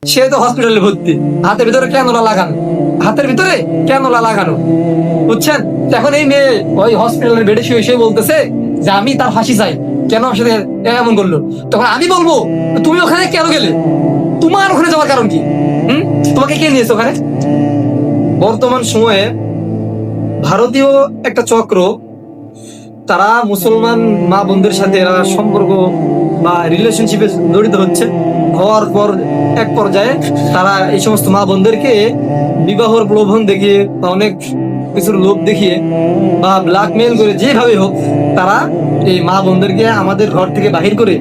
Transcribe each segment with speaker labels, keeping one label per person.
Speaker 1: সে তো হসপিটালে ভর্তি, হাতের ভিতরে ক্যানোলা লাগানো, হাতের ভিতরে ক্যানোলা লাগানো, বুঝছেন? এখন এই মেয়ে ওই হসপিটালের বেডে শুয়ে শুয়ে বলতেছে যে আমি তার ফাঁসি চাই, কেন আমার সাথে এমন করলো? তখন আমি বলবো তুমি ওখানে কেন গেলে, তোমার ওখানে যাওয়ার কারণ কি? তোমাকে কে নিয়েছে ওখানে? বর্তমান সময়ে ভারতীয় একটা চক্র, তারা মুসলমান মা বোনদের সাথে এরা সম্পর্ক বা রিলেশনশিপে জড়িত হচ্ছে। হওয়ার পর এক পর্যায়ে তারা এই সমস্ত মা বোনদেরকে বিবাহর প্রলোভন দেখিয়ে বা অনেক কিছুর লোভ দেখিয়ে বা ব্ল্যাকমেইল করে, যেভাবে হোক তারা এই মা বোনদেরকে আমাদের ঘর থেকে বাহির করে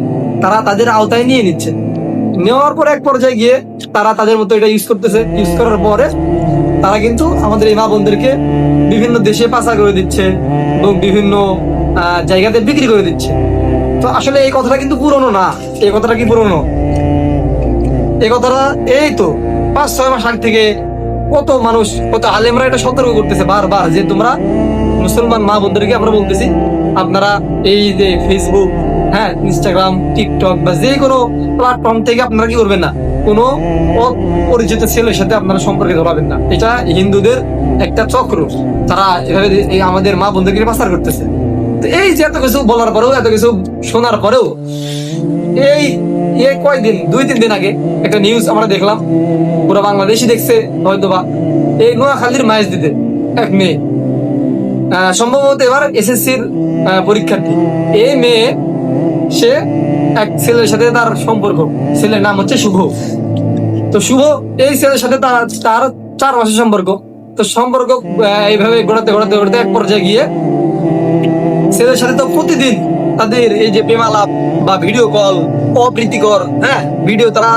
Speaker 1: তারা তাদের আওতায় নিয়ে নিচ্ছে। নেওয়ার পর এক পর্যায়ে গিয়ে তারা তাদের মতো এটা ইউজ করতেছে। ইউজ করার পরে তারা কিন্তু আমাদের এই মা বোনদেরকে বিভিন্ন দেশে পাচার করে দিচ্ছে এবং বিভিন্ন জায়গাতে বিক্রি করে দিচ্ছে। তো আসলে এই কথাটা কিন্তু পুরনো না। এই কথাটা কি পুরনো? এই কথাটা এই তো 5-6 মাস আগে থেকে কত মানুষ, কত আলেমরা এটা সতর্ক করতেছে বারবার যে তোমরা মুসলমান মা বোনদেরকে, আমরা বলতেছি আপনারা এই যে ফেসবুক, হ্যাঁ, ইনস্টাগ্রাম, টিকটক বা যে কোনো প্ল্যাটফর্ম থেকে আপনারা কি করবেন না, কোনো অপরিচিত ছেলের সাথে আপনারা সম্পর্কে ধরাবেন না। এটা হিন্দুদের একটা চক্র, তারা এভাবে আমাদের মা বোনদেরকে পাচার করতেছে। তো এই যে এত কিছু বলার পরেও, এত কিছু শোনার পরেও, এই কয়দিন 2-3 দিন আগে একটা নিউজ আমরা দেখলাম, পুরো বাংলাদেশই দেখছে হয়তোবা, এই নোয়াখালীর মাইজদিতে এক মেয়ে, সম্ভবত এবার এসএসসির পরীক্ষার্থী, এই মেয়ে সে এক ছেলের সাথে তার সম্পর্ক, ছেলের নাম হচ্ছে শুভ। তো শুভ এই ছেলের সাথে তার 4 মাসের সম্পর্ক। তো সম্পর্ক এইভাবে গড়াতে গড়াতে গড়াতে এক পর্যায়ে গিয়ে ছেলের সাথে তো প্রতিদিন তাদের এই যে প্রেমালাপ বা ভিডিও কল, অপ্রীতিকর, হ্যাঁ, ভিডিও তারা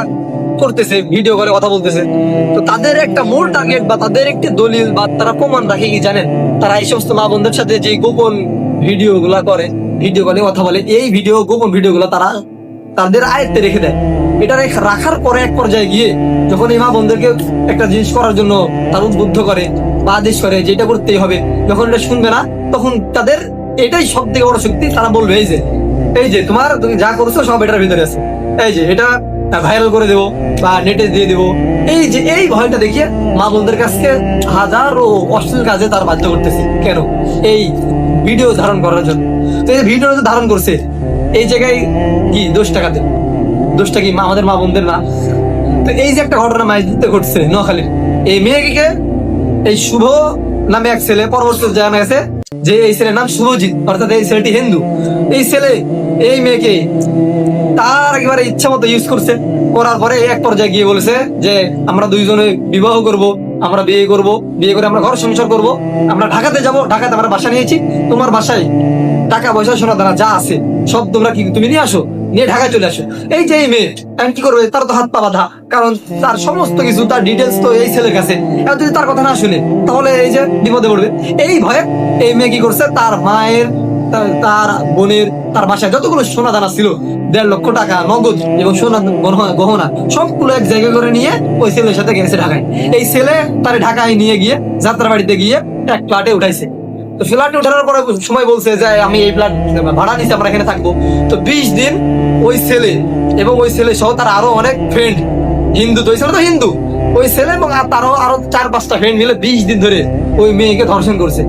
Speaker 1: করতেছে, ভিডিও কলে কথা বলতেছে। তো তাদের একটা মূল টার্গেট বা তাদের একটি দলিল বা তারা প্রমাণ রাখে কি জানেন? তারা এই সমস্ত মা বোনদের সাথে যে গোপন ভিডিও গুলা করে, ভিডিও কলে কথা বলে, এই গোপন ভিডিও গুলা তারা তাদের আয়ত্তে রেখে দেয়। এটা রাখার পরে এক পর্যায়ে গিয়ে যখন এই মা বোনদেরকে একটা জিনিস করার জন্য তার উদ্বুদ্ধ করে বা আদেশ করে যে এটা করতেই হবে, যখন এটা শুনবে না তখন তাদের এটাই সব থেকে বড় শক্তি। তারা বলবে এই যে তুমি যা করছো সব এটার ভিতরে আছে, এই যে এটা ভাইরাল করে দেবো বা নেটে দিয়ে দেবো। এই যে এই ভয়টা দেখিয়ে মা বোনদের কাছে হাজারো অশ্লীল কাজে তার বাধ্য করতেছে। কেন? এই ভিডিও ধারণ করার জন্য। তো এই ভিডিও ধারণ করছে, এই জায়গায় কি দোষটা কাদের? দোষটা কি আমাদের মা বোনদের না? তো এই যে একটা ঘটনা মাইজদিতে ঘটছে নোয়াখালীর, এই মেয়েকে, এই শুভ নামে এক ছেলে, পরবর্তীতে জানা গেছে যে এই ছেলের নাম শুভজিৎ, অর্থাৎ এই ছেলেটি হিন্দু। এই ছেলে এই মেয়েকে তার একেবারে ইচ্ছা মতো ইউজ করছে। করার পরে এক পর্যায়ে গিয়ে বলেছে যে আমরা দুইজনে বিবাহ করব, আমরা বিয়ে করব, বিয়ে করে আমরা ঘর সংসার করব, আমরা ঢাকাতে যাব, ঢাকাতে আমরা বাসা নিয়েছি, তোমার বাসায় টাকা পয়সা সোনা দানা যা আছে সব তুমি নিয়ে আসো, নিয়ে ঢাকায় চলে আসো। এই যে এই মেয়ে এখন কি করবে? তার তো হাত পা বাঁধা, কারণ তার সমস্ত কিছু, তার ডিটেলস তো এই ছেলের কাছে। এখন যদি তার কথা না শুনে তাহলে এই যে বিপদে পড়বে। এই ভয়ে এই মেয়ে কি করছে, তার মায়ের, তার বোনের, তার বাসায় যতগুলো সোনা দানা ছিল, 1.5 লক্ষ টাকা নগদ এবং সোনা গহনা সবগুলো এক জায়গায় করে নিয়ে ওই ছেলের সাথে গেছে ঢাকায়। এই ছেলে তার ঢাকায় নিয়ে গিয়ে যাত্রা বাড়িতে গিয়ে এক ফ্ল্যাটে উঠাইছে। তো ফ্ল্যাটে উঠানোর পরে সময় বলছে যে আমি এই ফ্ল্যাট ভাড়া নিচ্ছি, আমরা এখানে থাকবো। তো 20 দিন ওই ছেলে এবং ওই ছেলে সহ তার আরো অনেক ফ্রেন্ড, হিন্দু, তো ওই ছেলে তো হিন্দু, ওই ছেলে এবং তারও আরো 4-5টা ফ্রেন্ড মিলে 20 দিন ধরে ওই মেয়েকে ধর্ষণ করছে।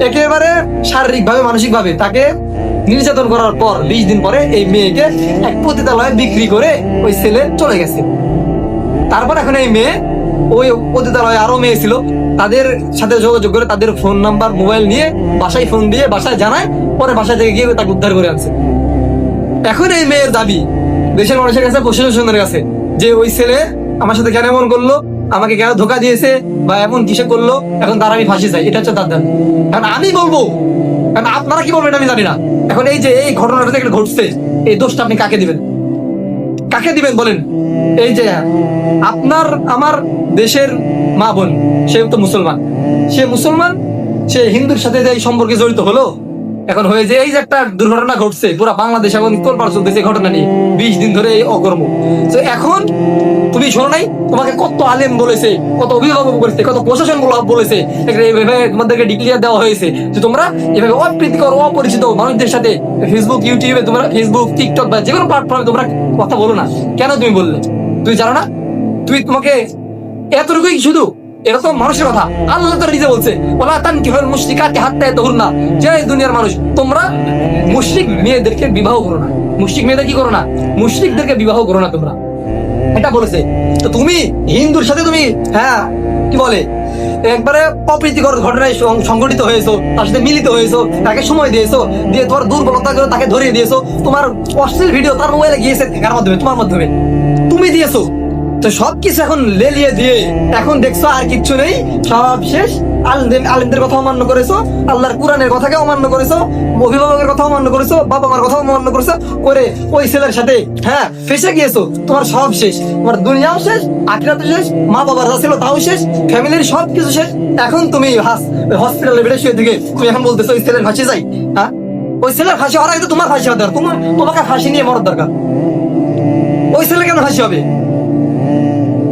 Speaker 1: একেবারে শারীরিক ভাবে, মানসিক ভাবে তাকে নির্যাতন করার পর 20 দিন পরে এই মেয়েকে এক পতিতালয়ে বিক্রি করে ওই ছেলে চলে গেছে। তারপর এখন এই মেয়ে, ওই পতিতালয়ে আরো মেয়ে ছিল, তাদের সাথে যোগাযোগ করে তাদের ফোন নাম্বার, মোবাইল নিয়ে বাসায় ফোন দিয়ে বাসায় জানায়, পরে বাসায় থেকে গিয়ে তাকে উদ্ধার করে আনছে। এখন এই মেয়ের দাবি দেশের মানুষের কাছে, প্রশাসনের কাছে, যে ওই ছেলে আমার সাথে কেন এমন করলো, আমাকে কেন ধোকা দিয়েছে বা এমন কিসে করলো, এখন তার আমি ফাঁসি চাই। এটা হচ্ছে তার দাবি। কারণ আমি বলবো, কারণ আপনারা কি বলবেন আমি জানি না। এখন এই যে এই ঘটনাটা যেটা ঘটছে, এই দোষটা আপনি কাকে দিবেন? কাকে দিবেন বলেন? এই যে আপনার আমার দেশের মা বোন, সে তো মুসলমান, সে হিন্দুর সাথে যে এই সম্পর্কে জড়িত হলো, এখন হয়ে যে এই যে একটা দুর্ঘটনা ঘটছে, পুরো বাংলাদেশ এখন তোলপাড় চলতেছে ঘটনা নিয়ে 20 দিন ধরে এই অকর্ম। তো এখন তুমি শোনো নাই, তোমাকে কত আলেম বলেছে, কত অভিভাবক বলেছে, কত প্রশাসন বলেছে, এইভাবে তোমাদেরকে ডিক্লিয়ার দেওয়া হয়েছে যে তোমরা এভাবে অপ্রীতিকর, অপরিচিত মানুষদের সাথে ফেসবুক, ইউটিউবে, তোমরা ফেসবুক, টিকটক বা যে কোনো প্ল্যাটফর্মে তোমরা কথা বলো না। কেন তুমি বললে? তুই জানো না? তোমাকে এতটুকুই শুধু, এটা তো মানুষের কথা। আল্লাহ তো নিজে বলছে, ওলা তানকিহুল মুশরিকাতি হাত্তা ইয়াতাহুন্না, যে দুনিয়ার মানুষ তোমরা মুশরিক মেয়েদেরকে বিবাহ করো না। মুশরিক মেয়েদের কি করো না? মুশরিকদেরকে বিবাহ করো না তোমরা, এটা বলেছে। তো তুমি হিন্দুর সাথে তুমি কি বলে একবারে অপ্রীতিকর ঘটনায় সংগঠিত হয়েছো, তার সাথে মিলিত হয়েছো, তাকে সময় দিয়েছো, দিয়ে তোমার দুর্বলতা তাকে ধরিয়ে দিয়েছো। তোমার অশ্লীল ভিডিও তার মোবাইলে গিয়েছে কার মাধ্যমে? তোমার মাধ্যমে তুমি দিয়েছো। তো সবকিছু এখন লেলিয়ে দিয়ে এখন দেখছো আর কিচ্ছু নেই, সব শেষ। আলেমদের কথা অমান্য করেছো, আল্লাহর কোরআনের কথাকে অমান্য করেছো, অভিভাবকের কথা অমান্য করেছো, বাবা মার কথা অমান্য করেছো, করে ওই ছেলের সাথে ফেসে গিয়েছো। তোমার সব শেষ, তোমার দুনিয়াও শেষ, আখিরাতও শেষ, মা বাবার যা ছিল তাও শেষ, ফ্যামিলির সব কিছু শেষ। এখন তুমি হসপিটালে বেডে শুয়ে থেকে তুমি এখন বলতেছো ওই ছেলের ফাঁসি চাই। ওই ছেলের ফাঁসি হওয়ার আগে তো তোমার ফাঁসি হওয়ার দরকার। তোমাকে ফাঁসি নিয়ে মরার দরকার। ওই ছেলে কেন ফাঁসি হবে?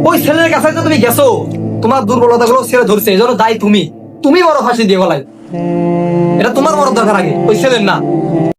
Speaker 1: ওই ছেলের কাছে তো তুমি গেছো, তোমার দুর্বলতা গুলো ছেলে ধরছে, এই জন্য দায়ী তুমি বড় ফাঁসি দিয়ে গলায়। এটা তোমার মরার দরকার আগে, ওই ছেলের না।